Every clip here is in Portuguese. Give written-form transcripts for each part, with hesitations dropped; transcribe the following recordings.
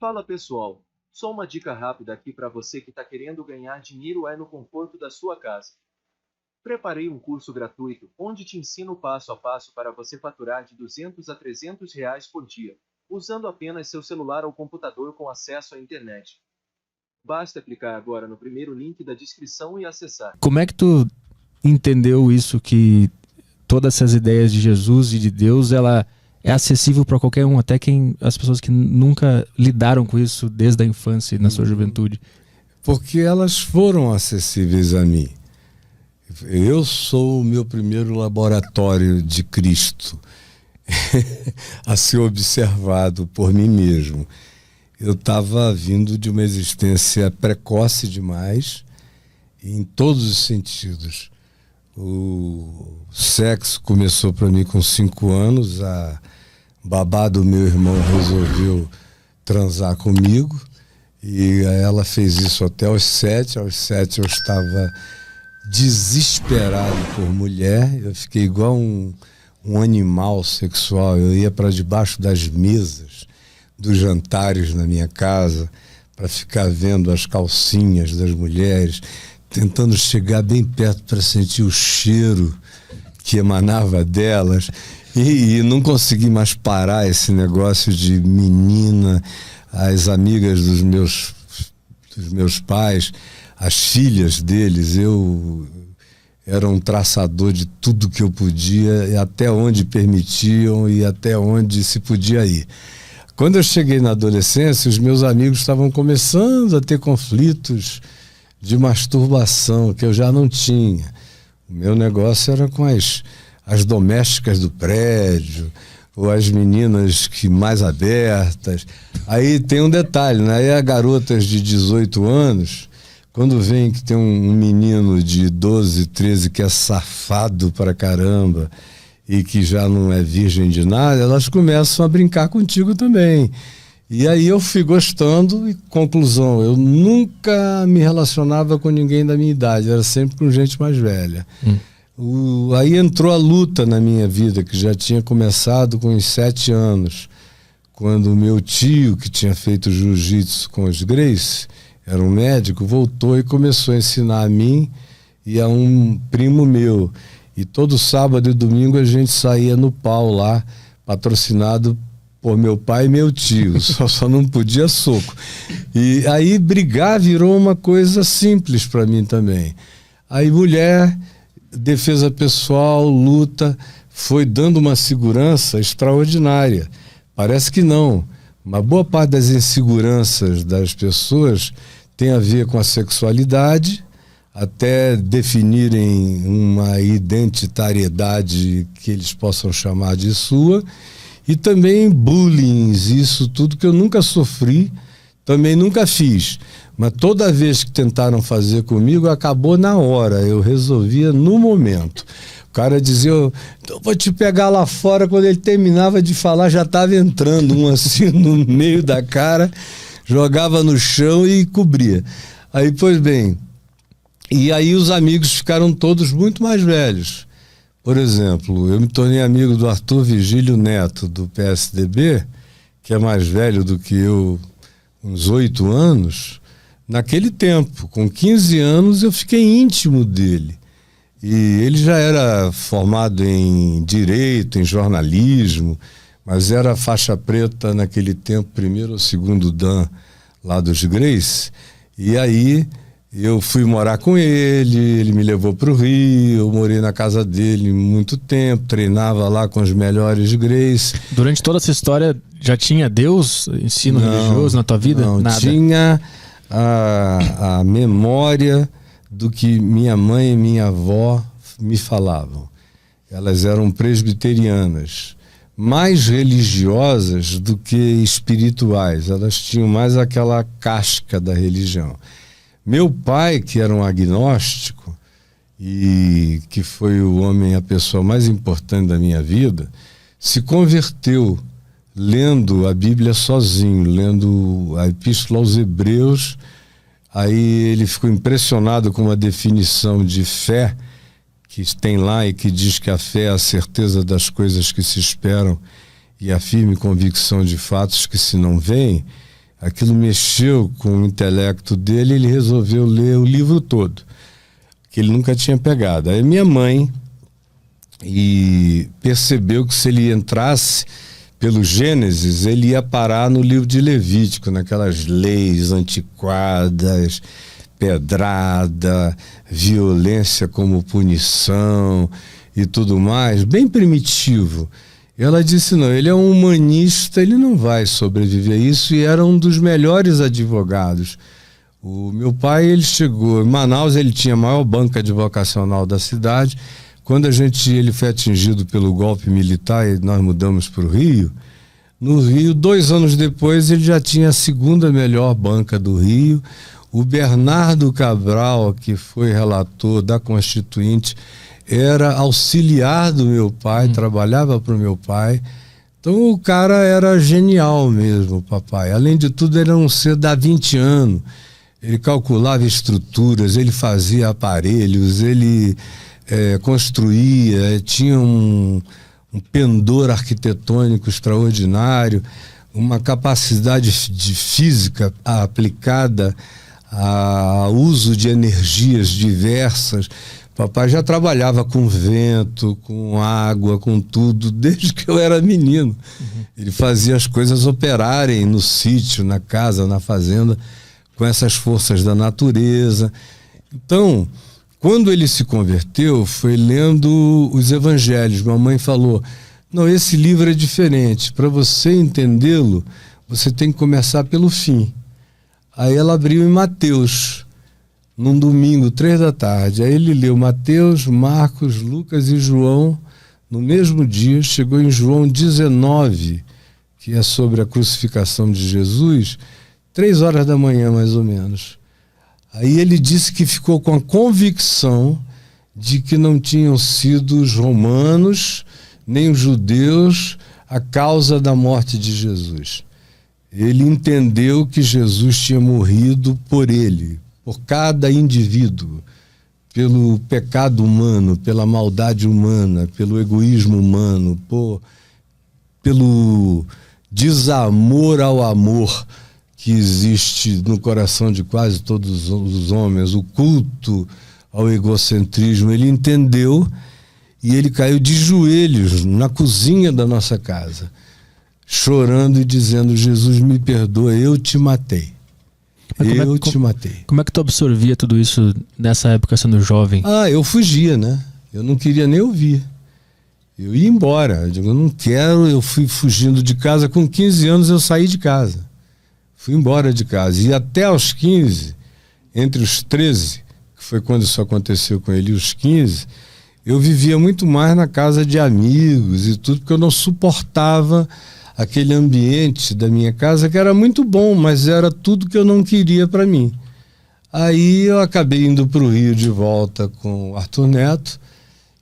Fala pessoal, só uma dica rápida aqui para você que está querendo ganhar dinheiro no conforto da sua casa. Preparei um curso gratuito onde te ensino passo a passo para você faturar de R$ 200 a R$ 300 por dia, usando apenas seu celular ou computador com acesso à internet. Basta clicar agora no primeiro link da descrição e acessar. Como é que tu entendeu isso, que todas essas ideias de Jesus e de Deus, ela é acessível para qualquer um, até as pessoas que nunca lidaram com isso desde a infância e na sua juventude? Porque elas foram acessíveis a mim. Eu sou o meu primeiro laboratório de Cristo a ser observado por mim mesmo. Eu estava vindo de uma existência precoce demais, em todos os sentidos. O sexo começou para mim com 5 anos, a babá do meu irmão resolveu transar comigo, e ela fez isso até aos 7. Aos 7 eu estava desesperado por mulher, eu fiquei igual um animal sexual. Eu ia para debaixo das mesas dos jantares na minha casa para ficar vendo as calcinhas das mulheres, tentando chegar bem perto para sentir o cheiro que emanava delas, e não consegui mais parar esse negócio de menina. As amigas dos meus pais, as filhas deles, eu era um traçador de tudo que eu podia, e até onde permitiam e até onde se podia ir. Quando eu cheguei na adolescência, os meus amigos estavam começando a ter conflitos de masturbação, que eu já não tinha. O meu negócio era com as domésticas do prédio, ou as meninas que mais abertas. Aí tem um detalhe, né? Aí as garotas de 18 anos, quando vem que tem um menino de 12, 13 que é safado pra caramba e que já não é virgem de nada, elas começam a brincar contigo também. E aí eu fui gostando, e conclusão, eu nunca me relacionava com ninguém da minha idade, era sempre com gente mais velha. Aí entrou a luta na minha vida, que já tinha começado com uns 7 anos, quando o meu tio, que tinha feito jiu-jitsu com os Grace, era um médico, voltou e começou a ensinar a mim e a um primo meu. E todo sábado e domingo a gente saía no pau lá, patrocinado por meu pai e meu tio, só não podia soco. E aí brigar virou uma coisa simples para mim também. Aí mulher, defesa pessoal, luta, foi dando uma segurança extraordinária. Parece que não. Uma boa parte das inseguranças das pessoas tem a ver com a sexualidade, até definirem uma identitariedade que eles possam chamar de sua, e também bullying, isso tudo que eu nunca sofri, também nunca fiz. Mas toda vez que tentaram fazer comigo, acabou na hora, eu resolvia no momento. O cara dizia, eu vou te pegar lá fora. Quando ele terminava de falar, já estava entrando um assim no meio da cara, jogava no chão e cobria. Aí, pois bem, e aí os amigos ficaram todos muito mais velhos. Por exemplo, eu me tornei amigo do Arthur Vigílio Neto, do PSDB, que é mais velho do que eu, uns 8 anos. Naquele tempo, com 15 anos, eu fiquei íntimo dele. E ele já era formado em direito, em jornalismo, mas era faixa preta naquele tempo, primeiro ou segundo dan lá dos Grace. E aí eu fui morar com ele me levou para o Rio, eu morei na casa dele muito tempo, treinava lá com os melhores Grace. Durante toda essa história, já tinha Deus, ensino religioso na tua vida? Não, nada. Tinha a memória do que minha mãe e minha avó me falavam. Elas eram presbiterianas, mais religiosas do que espirituais. Elas tinham mais aquela casca da religião. Meu pai, que era um agnóstico e que foi o homem, a pessoa mais importante da minha vida, se converteu lendo a Bíblia sozinho, lendo a Epístola aos Hebreus. Aí ele ficou impressionado com uma definição de fé que tem lá e que diz que a fé é a certeza das coisas que se esperam e a firme convicção de fatos que se não veem. Aquilo mexeu com o intelecto dele, ele resolveu ler o livro todo, que ele nunca tinha pegado. Aí minha mãe percebeu que se ele entrasse pelo Gênesis, ele ia parar no livro de Levítico, naquelas leis antiquadas, pedrada, violência como punição e tudo mais, bem primitivo. Ela disse, não, ele é um humanista, ele não vai sobreviver a isso, e era um dos melhores advogados. O meu pai, ele chegou em Manaus, ele tinha a maior banca advocacional da cidade. Quando ele foi atingido pelo golpe militar e nós mudamos para o Rio, no Rio, 2 anos depois, ele já tinha a segunda melhor banca do Rio. O Bernardo Cabral, que foi relator da Constituinte, era auxiliar do meu pai, trabalhava para o meu pai. Então o cara era genial mesmo, papai. Além de tudo, ele era um ser davintiano. Ele calculava estruturas, ele fazia aparelhos, ele construía, tinha um pendor arquitetônico extraordinário, uma capacidade de física aplicada ao uso de energias diversas. Papai já trabalhava com vento, com água, com tudo, desde que eu era menino. Ele fazia as coisas operarem no sítio, na casa, na fazenda, com essas forças da natureza. Então, quando ele se converteu, foi lendo os evangelhos. Mamãe falou, não, esse livro é diferente. Para você entendê-lo, você tem que começar pelo fim. Aí ela abriu em Mateus, num domingo, 3 da tarde. Aí ele leu Mateus, Marcos, Lucas e João no mesmo dia. Chegou em João 19, que é sobre a crucificação de Jesus, 3 horas da manhã, mais ou menos. Aí ele disse que ficou com a convicção de que não tinham sido os romanos, nem os judeus, a causa da morte de Jesus. Ele entendeu que Jesus tinha morrido por ele, por cada indivíduo, pelo pecado humano, pela maldade humana, pelo egoísmo humano, pelo desamor ao amor que existe no coração de quase todos os homens, o culto ao egocentrismo. Ele entendeu e ele caiu de joelhos na cozinha da nossa casa, chorando e dizendo, Jesus, me perdoa, eu te matei. Te matei. Como é que tu absorvia tudo isso nessa época, sendo jovem? Eu fugia, né? Eu não queria nem ouvir. Eu ia embora. Eu digo, eu não quero, eu fui fugindo de casa. Com 15 anos eu saí de casa. Fui embora de casa. E até aos 15, entre os 13, que foi quando isso aconteceu com ele, e os 15, eu vivia muito mais na casa de amigos e tudo, porque eu não suportava aquele ambiente da minha casa, que era muito bom, mas era tudo que eu não queria para mim. Aí eu acabei indo para o Rio de volta com o Arthur Neto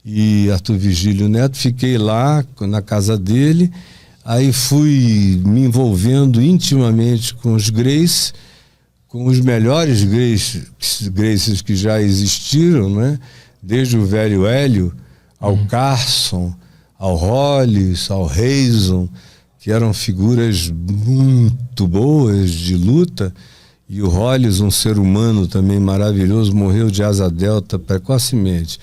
e Arthur Vigílio Neto, fiquei lá na casa dele, aí fui me envolvendo intimamente com os Grace, com os melhores Graces que já existiram, né? Desde o velho Hélio ao Carson, ao Hollis, ao Reison, que eram figuras muito boas de luta, e o Hollis, um ser humano também maravilhoso, morreu de asa delta precocemente.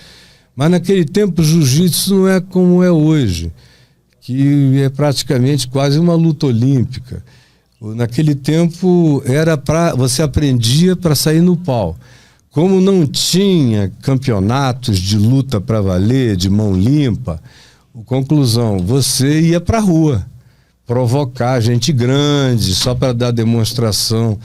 Mas naquele tempo o jiu-jitsu não é como é hoje, que é praticamente quase uma luta olímpica. Naquele tempo você aprendia para sair no pau. Como não tinha campeonatos de luta para valer, de mão limpa, conclusão, você ia para a rua provocar gente grande, só para dar demonstração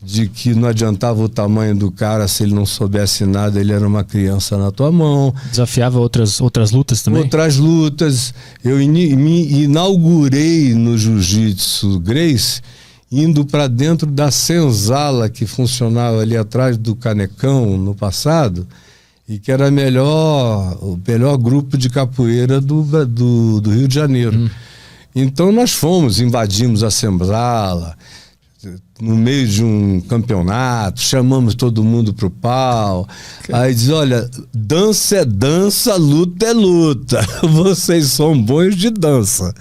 de que não adiantava o tamanho do cara, se ele não soubesse nada, ele era uma criança na tua mão. Desafiava outras lutas também? Outras lutas. Eu me inaugurei no Jiu-Jitsu Grace, indo para dentro da senzala que funcionava ali atrás do Canecão no passado, e que era o melhor grupo de capoeira do Rio de Janeiro. Então nós invadimos a senzala, no meio de um campeonato, chamamos todo mundo pro pau. Aí diz, olha, dança é dança, luta é luta. Vocês são bons de dança.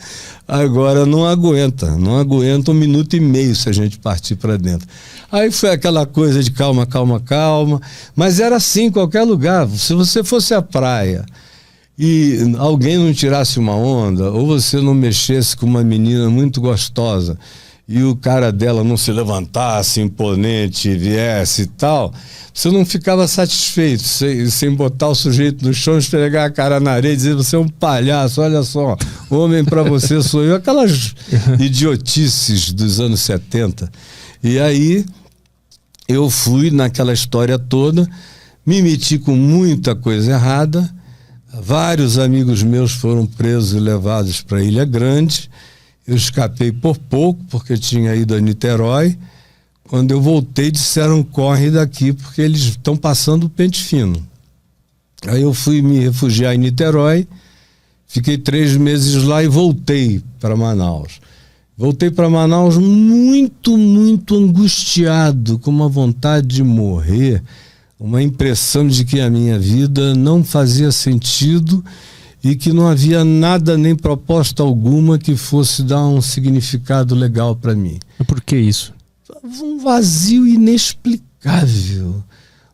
Agora não aguenta 1 minuto e meio se a gente partir para dentro. Aí foi aquela coisa de calma, calma, calma. Mas era assim em qualquer lugar. Se você fosse à praia e alguém não tirasse uma onda, ou você não mexesse com uma menina muito gostosa, e o cara dela não se levantasse imponente, viesse e tal, você não ficava satisfeito sem botar o sujeito no chão, esfregar a cara na areia e dizer, você é um palhaço, olha só, homem pra você sou eu, aquelas idiotices dos anos 70. E aí eu fui naquela história toda, me meti com muita coisa errada, vários amigos meus foram presos e levados para Ilha Grande. Eu escapei por pouco, porque tinha ido a Niterói. Quando eu voltei, disseram, corre daqui, porque eles estão passando o pente fino. Aí eu fui me refugiar em Niterói, fiquei 3 meses lá e voltei para Manaus. Voltei para Manaus muito, muito angustiado, com uma vontade de morrer, uma impressão de que a minha vida não fazia sentido e que não havia nada, nem proposta alguma que fosse dar um significado legal para mim. Por que isso? Um vazio inexplicável,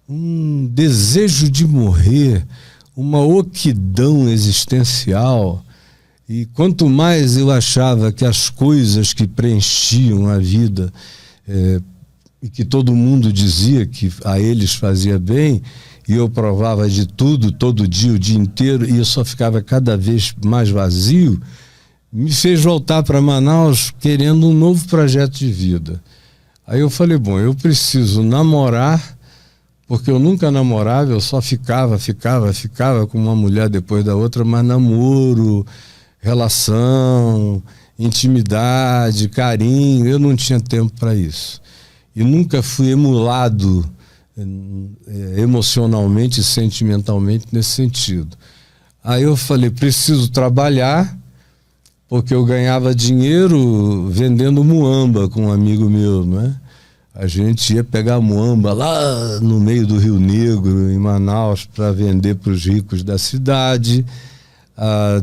um desejo de morrer, uma oquidão existencial. E quanto mais eu achava que as coisas que preenchiam a vida e que todo mundo dizia que a eles fazia bem, e eu provava de tudo, todo dia, o dia inteiro, e eu só ficava cada vez mais vazio, me fez voltar para Manaus querendo um novo projeto de vida. Aí eu falei, bom, eu preciso namorar, porque eu nunca namorava, eu só ficava com uma mulher depois da outra, mas namoro, relação, intimidade, carinho, eu não tinha tempo para isso. E nunca fui emulado emocionalmente e sentimentalmente nesse sentido. Aí eu falei, preciso trabalhar, porque eu ganhava dinheiro vendendo muamba com um amigo meu, né? A gente ia pegar muamba lá no meio do Rio Negro, em Manaus, para vender para os ricos da cidade.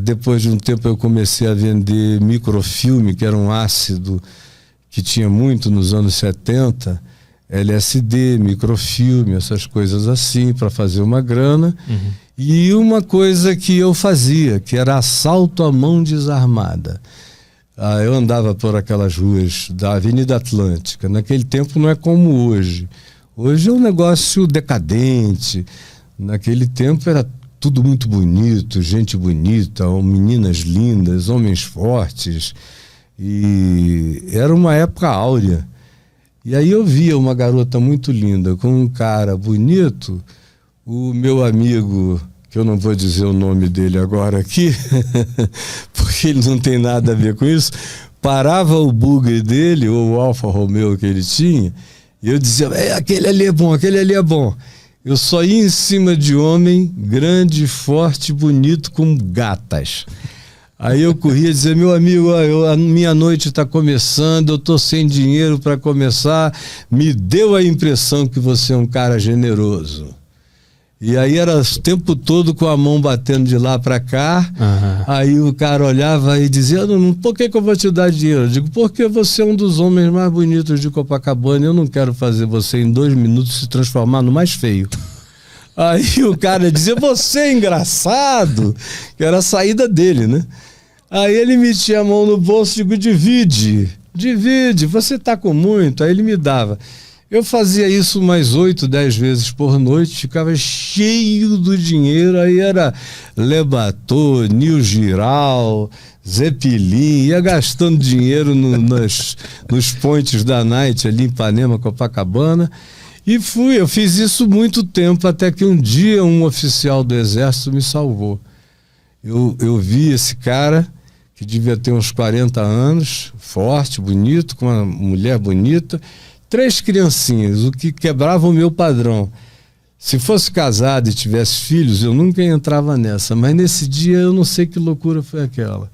Depois de um tempo eu comecei a vender microfilme, que era um ácido que tinha muito nos anos 70, LSD, microfilme, essas coisas assim, para fazer uma grana. Uhum. E uma coisa que eu fazia, que era assalto à mão desarmada. Eu andava por aquelas ruas da Avenida Atlântica. Naquele tempo não é como hoje. Hoje é um negócio decadente. Naquele tempo era tudo muito bonito, gente bonita, meninas lindas, homens fortes. E era uma época áurea. E aí eu via uma garota muito linda com um cara bonito. O meu amigo, que eu não vou dizer o nome dele agora aqui, porque ele não tem nada a ver com isso, parava o bugre dele, ou o Alfa Romeo que ele tinha, e eu dizia, aquele ali é bom, aquele ali é bom. Eu só ia em cima de homem grande, forte, bonito, com gatas. Aí eu corria dizer, meu amigo, a minha noite está começando, eu estou sem dinheiro para começar, me deu a impressão que você é um cara generoso. E aí era o tempo todo com a mão batendo de lá para cá. Uhum. Aí o cara olhava e dizia, por que eu vou te dar dinheiro? Eu digo, porque você é um dos homens mais bonitos de Copacabana, eu não quero fazer você em 2 minutos se transformar no mais feio. Aí o cara dizia, você é engraçado, que era a saída dele, né? Aí ele metia a mão no bolso e digo, divide, você tá com muito. Aí ele me dava. Eu fazia isso mais 8, 10 vezes por noite, ficava cheio do dinheiro, aí era Lebatô, Nil Giral, Zeppelin, ia gastando dinheiro nos pontes da night ali em Ipanema, Copacabana, e eu fiz isso muito tempo, até que um dia um oficial do Exército me salvou. Eu vi esse cara, que devia ter uns 40 anos, forte, bonito, com uma mulher bonita, 3 criancinhas, o que quebrava o meu padrão. Se fosse casado e tivesse filhos, eu nunca entrava nessa, mas nesse dia eu não sei que loucura foi aquela.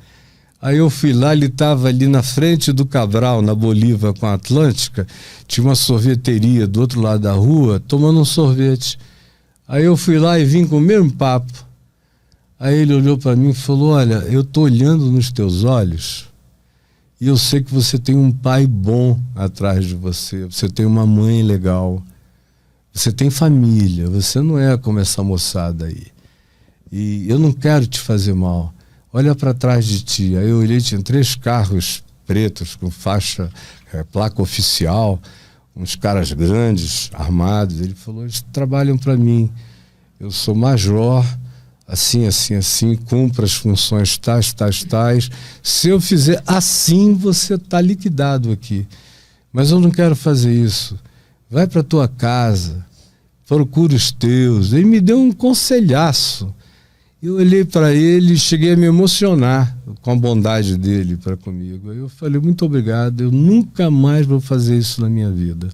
Aí eu fui lá, ele estava ali na frente do Cabral, na Bolívia com a Atlântica, tinha uma sorveteria do outro lado da rua, tomando um sorvete. Aí eu fui lá e vim com o mesmo papo. Aí ele olhou para mim e falou, olha, eu estou olhando nos teus olhos e eu sei que você tem um pai bom atrás de você, você tem uma mãe legal, você tem família, você não é como essa moçada aí. E eu não quero te fazer mal. Olha para trás de ti. Aí eu olhei, tinha 3 carros pretos com faixa, placa oficial, uns caras grandes, armados. Ele falou, eles trabalham para mim. Eu sou major, assim, assim, assim, cumpro as funções tais, tais, tais. Se eu fizer assim, você está liquidado aqui. Mas eu não quero fazer isso. Vai para tua casa, procura os teus. Ele me deu um conselhaço. Eu olhei para ele e cheguei a me emocionar com a bondade dele para comigo. Aí eu falei, muito obrigado, eu nunca mais vou fazer isso na minha vida.